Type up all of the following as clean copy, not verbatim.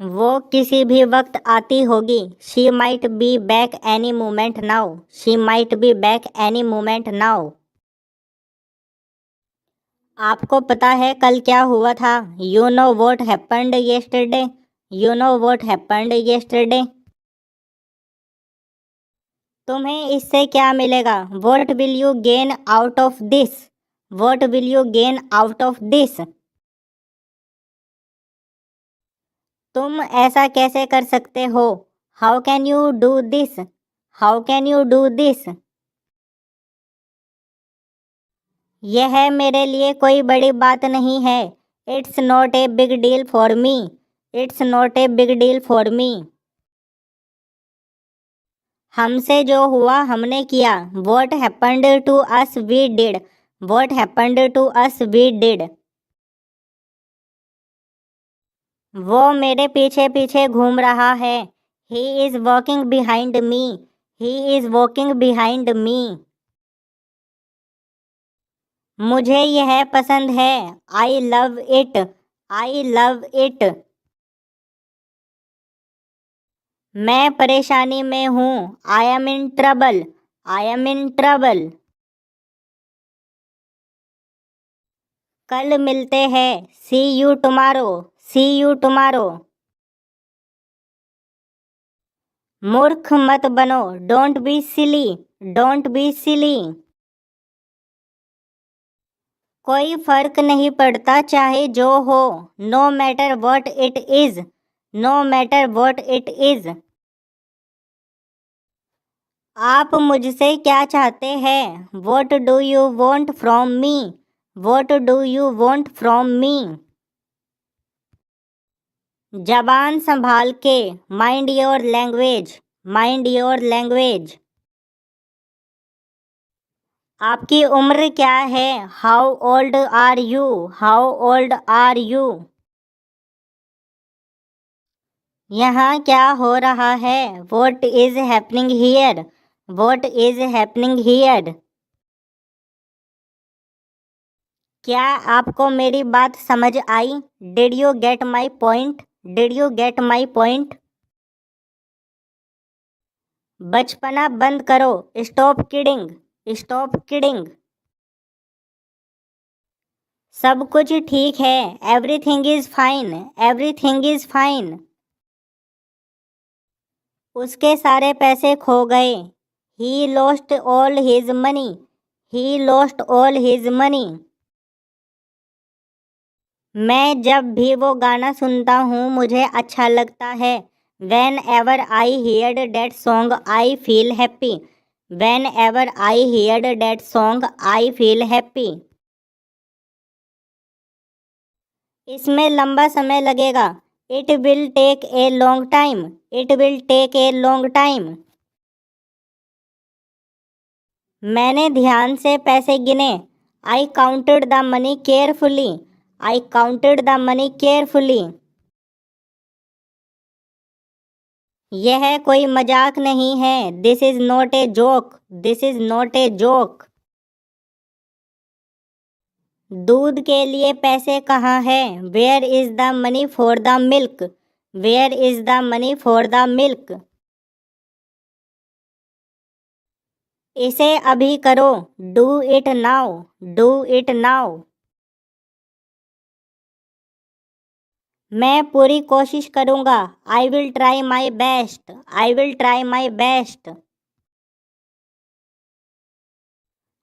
वो किसी भी वक्त आती होगी। She might be back any moment now. She might be back any moment now. आपको पता है कल क्या हुआ था? You know what happened yesterday. You know what happened yesterday. तुम्हें इससे क्या मिलेगा? What will you gain out of this. What will you gain out of this. तुम ऐसा कैसे कर सकते हो? How can you do this. How can you do this. यह मेरे लिए कोई बड़ी बात नहीं है। It's not a big deal for me. It's not a big deal for me. हमसे जो हुआ हमने किया। What happened to us we did. What happened to us we did. वो मेरे पीछे पीछे घूम रहा है। He is walking behind me. He is walking behind me. मुझे यह पसंद है। I love it. I love it. मैं परेशानी में हूँ। I am in trouble. I am in trouble. कल मिलते हैं। See you tomorrow. See you tomorrow. मूर्ख मत बनो। Don't be silly. Don't be silly. कोई फर्क नहीं पड़ता चाहे जो हो। No matter what it is. No matter what it is. आप मुझसे क्या चाहते हैं? What do you want from me. What do you want from me. जबान संभाल के। Mind your language. Mind your language. आपकी उम्र क्या है? How old are you. How old are you. यहाँ क्या हो रहा है? What is happening here. What is happening here. क्या आपको मेरी बात समझ आई? Did you get my point. Did you get my point. बचपना बंद करो। Stop kidding. Stop kidding. सब कुछ ठीक है। Everything is fine. Everything is fine. उसके सारे पैसे खो गए। He lost all his money. He lost all his money. मैं जब भी वो गाना सुनता हूँ मुझे अच्छा लगता है। Whenever I heard that song I feel happy. Whenever I heard that song I feel happy. इसमें लंबा समय लगेगा। It will take a long time. It will take a long time. मैंने ध्यान से पैसे गिने। I counted the money carefully. I counted the money carefully. यह कोई मजाक नहीं है। This is not a joke. This is not a joke. दूध के लिए पैसे कहाँ है? Where is the money for the milk. Where is the money for the milk. इसे अभी करो। Do it now. Do it now. मैं पूरी कोशिश करूँगा। I will try my best. I will try my best.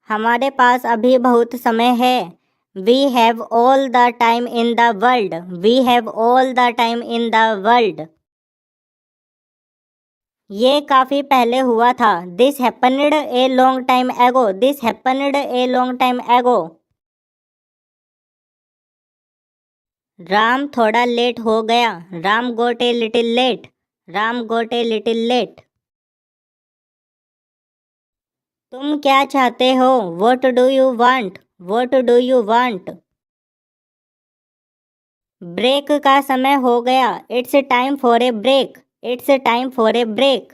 हमारे पास अभी बहुत समय है। We have all the time in the world. We have all the time in the world. ये काफ़ी पहले हुआ था। This happened a long time ago. This happened a long time ago. Ram थोड़ा लेट हो गया। Ram got a little late. Ram got a little late. तुम क्या चाहते हो? What do you want. What do you want. Break का समय हो गया। It's time for a break. It's time for a break.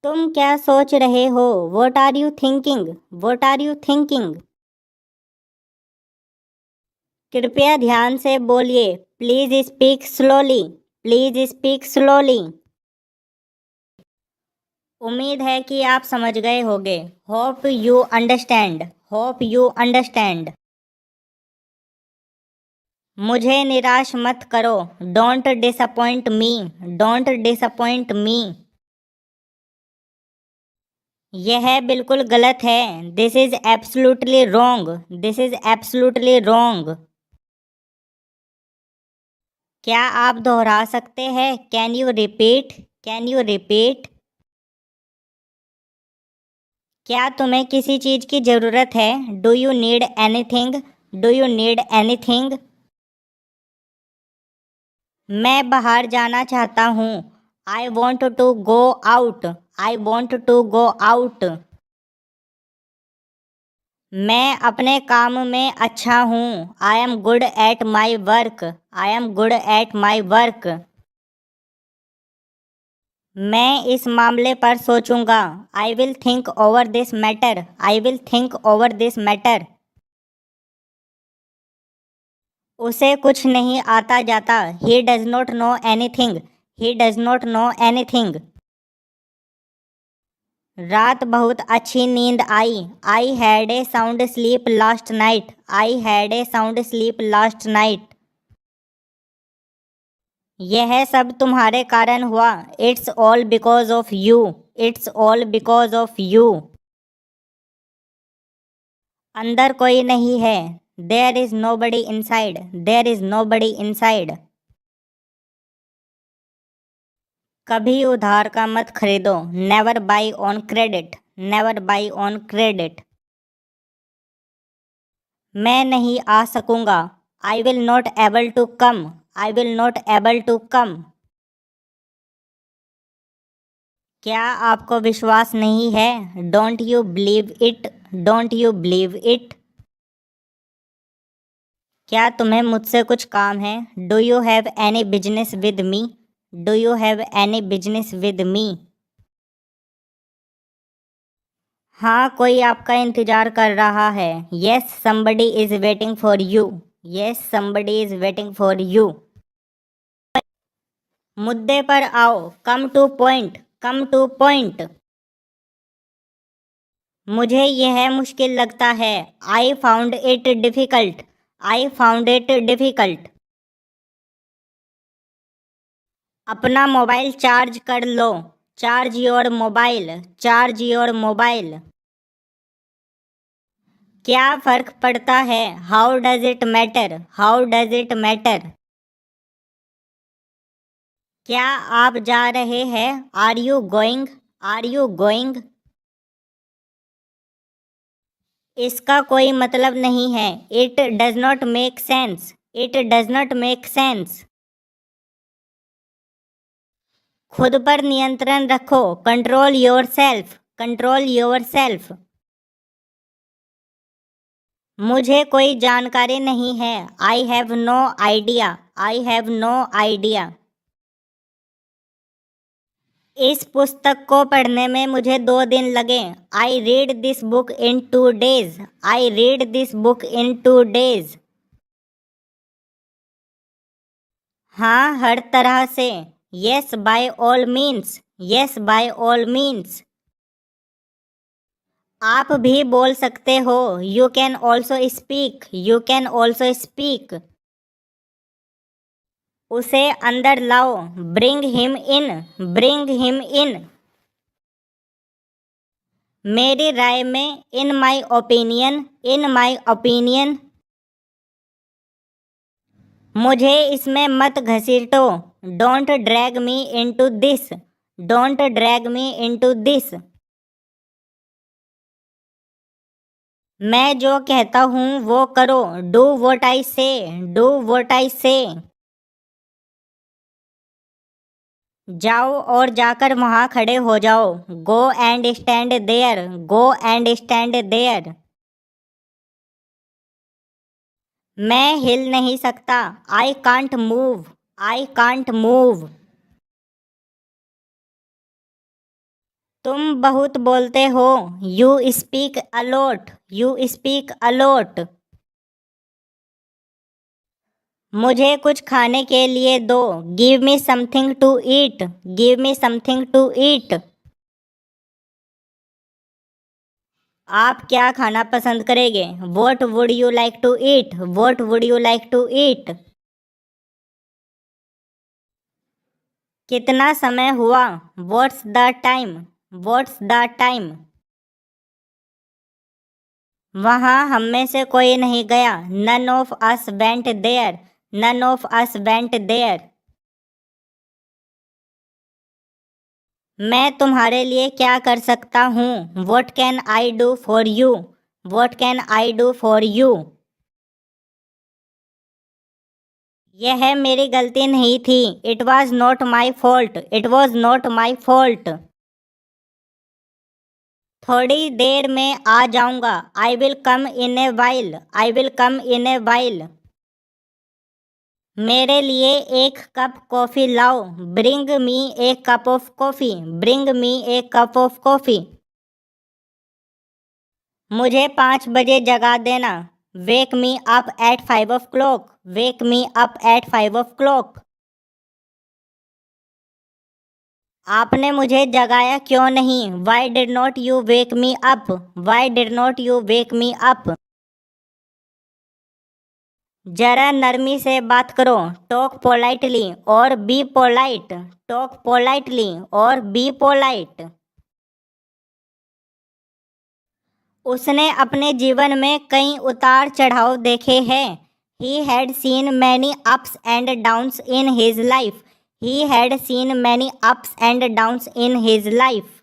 तुम क्या सोच रहे हो? What are you thinking. What are you thinking. कृपया ध्यान से बोलिए। Please speak slowly. Please speak slowly. उम्मीद है कि आप समझ गए होंगे। Hope you understand. Hope you understand. मुझे निराश मत करो। Don't disappoint me. Don't disappoint मी। यह बिल्कुल गलत है। This is absolutely wrong. This is absolutely wrong. क्या आप दोहरा सकते हैं? Can you repeat? Can you repeat? क्या तुम्हें किसी चीज़ की ज़रूरत है? Do you need anything? Do you need anything? मैं बाहर जाना चाहता हूँ। I want to go out. I want to go out. मैं अपने काम में अच्छा हूँ। I am good at my work. I am good at my work. मैं इस मामले पर सोचूंगा। I will think over this matter. I will think over this matter. उसे कुछ नहीं आता जाता। He does not know anything. He does not know anything. रात बहुत अच्छी नींद आई। I had a sound sleep last night. I had a sound sleep last night. यह सब तुम्हारे कारण हुआ। It's all because of you. It's all because of you. अंदर कोई नहीं है। There is nobody inside. There is nobody inside. कभी उधार का मत खरीदो। Never buy on credit. Never buy on credit. मैं नहीं आ सकूंगा। I will not able to come. I will not able to come. क्या आपको विश्वास नहीं है? Don't you believe it? Don't you believe it? क्या तुम्हें मुझसे कुछ काम है? Do you have any business with me? Do you have any business with me? हाँ, कोई आपका इंतजार कर रहा है। Yes somebody is waiting for you. Yes somebody is waiting for you. मुद्दे पर आओ। Come two point. Come two point. मुझे यह मुश्किल लगता है। I found it difficult. I found it difficult. अपना मोबाइल चार्ज कर लो। Charge your mobile. Charge your mobile. क्या फ़र्क पड़ता है? How does it matter? How does it matter? क्या आप जा रहे हैं? Are you going? Are you going? इसका कोई मतलब नहीं है। It does not make sense. It does not make sense. खुद पर नियंत्रण रखो। Control yourself. Control yourself. मुझे कोई जानकारी नहीं है। I have no idea. I have no idea. इस पुस्तक को पढ़ने में मुझे 2 दिन लगे। I read this book in 2 days। I read this book in 2 days। हाँ, हर तरह से। Yes by all means. Yes by all means. आप भी बोल सकते हो। You can also speak. You can also speak. उसे अंदर लाओ। Bring him in. Bring him in. मेरी राय में इन my opinion. In my opinion. मुझे इसमें मत घसीटो। Don't drag me into this. Don't drag me into this. मैं जो कहता हूँ वो करो। डू वॉट आई से। डू वॉट आई से। जाओ और जाकर वहाँ खड़े हो जाओ। Go and stand there. Go and stand there. मैं हिल नहीं सकता। I can't move. I can't move. तुम बहुत बोलते हो। You speak a lot. You speak a lot. मुझे कुछ खाने के लिए दो। Give me something to eat. Give me something to eat. आप क्या खाना पसंद करेंगे? What would you like to eat? What would you like to eat? कितना समय हुआ? What's the time? What's the time? वहाँ हम में से कोई नहीं गया। None of us went there. None of us went there. मैं तुम्हारे लिए क्या कर सकता हूँ? What can I do for you? What can I do for you? यह मेरी गलती नहीं थी। It was not my fault. It was not my fault. थोड़ी देर में आ जाऊंगा। I will come in a while. I will come in a while. मेरे लिए एक कप कॉफ़ी लाओ। Bring me a cup of coffee. Bring me a cup of coffee. मुझे 5 बजे जगा देना। Wake me up at 5 o'clock। Wake me up at 5 o'clock। आपने मुझे जगाया क्यों नहीं? Why did not you wake me up? Why did not you wake me up? जरा नरमी से बात करो। टॉक पोलाइटली और बी पोलाइट। टॉक पोलाइटली और बी पोलाइट। उसने अपने जीवन में कई उतार चढ़ाव देखे हैं। He had seen many ups and downs in his life. He had seen many ups and downs in his life.